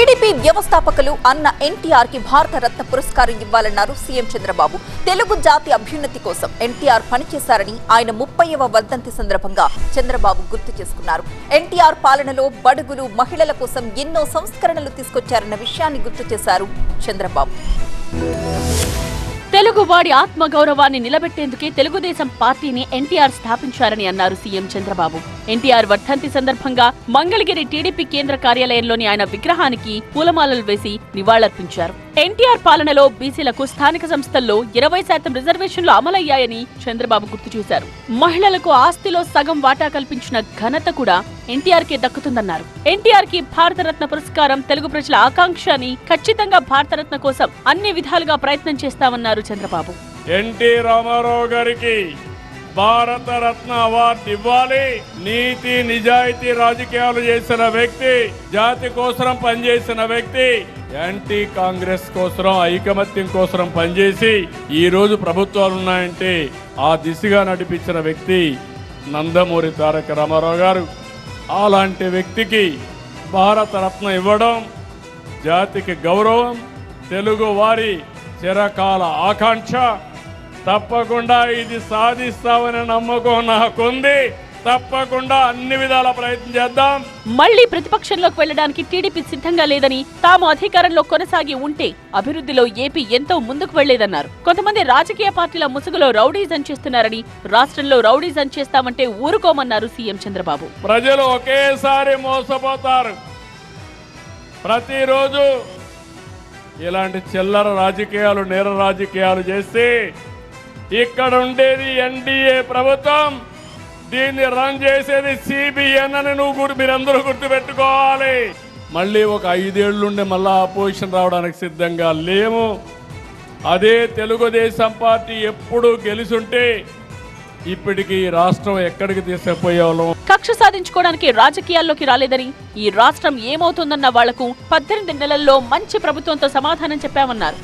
TDP వ్యవస్థాపకులు అన్న ఎన్టీఆర్ కి భారత రత్న పురస్కారం ఇవ్వాలన్నారు సీఎం చంద్రబాబు. తెలుగు జాతి అభ్యున్నతి కోసం ఎన్టీఆర్ పనిచేశారని ఆయన 30వ వర్ధంతి సందర్భంగా చంద్రబాబు గుర్తు చేసుకున్నారు. ఎన్టీఆర్ పాలనలో బడుగులు, మహిళల కోసం ఎన్నో సంస్కరణలు తీసుకొచ్చారన్న విషయాన్ని గుర్తు చేశారు చంద్రబాబు. తెలుగువాడి ఆత్మగౌరవాన్ని నిలబెట్టేందుకే తెలుగుదేశం పార్టీని ఎన్టీఆర్ స్థాపించారని అన్నారు సీఎం చంద్రబాబు. ఎన్టీఆర్ వర్ధంతి సందర్భంగా మంగళగిరి టీడీపీ కేంద్ర కార్యాలయంలోని ఆయన విగ్రహానికి పూలమాలలు వేసి నివాళులర్పించారు. ఎన్టీఆర్ పాలనలో బీసీలకు స్థానిక సంస్థల్లో 20% రిజర్వేషన్లు అమలయ్యాయని చంద్రబాబు గుర్తు చేశారు. మహిళలకు ఆస్తిలో సగం వాటా కల్పించిన ఘనత కూడా ఎన్టీఆర్ కే దక్కుతుందన్నారు. ఎన్టీఆర్ కి భారతరత్న పురస్కారం తెలుగు ప్రజల ఆకాంక్ష అని, ఖచ్చితంగా భారతరత్న కోసం అన్ని విధాలుగా ప్రయత్నం చేస్తామన్నారు చంద్రబాబు. ఎన్టీ రామారావు గారికి భారతరత్న అవార్డు ఇవ్వాలి. నీతి నిజాయితీ రాజకీయాలు చేసిన వ్యక్తి, జాతి కోసం పనిచేసిన వ్యక్తి, యాంటీ కాంగ్రెస్ కోసం, ఐకమత్యం కోసం పనిచేసి ఈ రోజు ప్రభుత్వాలు ఉన్నాయంటే ఆ దిశగా నడిపించిన వ్యక్తి నందమూరి తారక రామారావు గారు. అలాంటి వ్యక్తికి భారతరత్న ఇవ్వడం జాతికి గౌరవం, తెలుగు వారి చిరకాల ఆకాంక్ష. తప్పకుండా ఇది సాధిస్తామనే నమ్మకం నాకుంది. తప్పకుండా అన్ని విధాల ప్రయత్నం చేద్దాం. మళ్లీ ప్రతిపక్షంలోకి వెళ్లడానికి టీడీపీ సిద్ధంగా లేదని, తాము అధికారంలో కొనసాగి ఉంటే అభివృద్ధిలో ఏపీ ఎంతో ముందుకు వెళ్లేదన్నారు. కొంతమంది రాజకీయ పార్టీల ముసుగులో రౌడీజం చేస్తున్నారని, రాష్ట్రంలో రౌడీజం చేస్తామంటే ఊరుకోమన్నారు సీఎం చంద్రబాబు. ప్రజలు ఒకేసారి మోసపోతారు. ప్రతిరోజు ఇలాంటి చిల్లర రాజకీయాలు, నేర రాజకీయాలు చేస్తే ఇక్కడ ఉండేది ఎన్డీఏ ప్రభుత్వం, దీన్ని రన్ చేసేది సిబిఎన్ అని మీరందరూ గుర్తుపెట్టుకోవాలి. మళ్ళీ ఒక 5 ఏళ్లుండే మళ్ళా అపోజిషన్ రావడానికి సిద్ధంగా లేము. అదే తెలుగుదేశం పార్టీ ఎప్పుడు గెలుచుంటే ఇప్పటికి రాష్ట్రం ఎక్కడికి తీసుకుపోయేవాళ్ళం. కక్ష సాధించుకోవడానికి రాజకీయాల్లోకి రాలేదని, ఈ రాష్ట్రం ఏమవుతుందన్న వాళ్లకు 18 నెలల్లో మంచి ప్రభుత్వంతో సమాధానం చెప్పామన్నారు.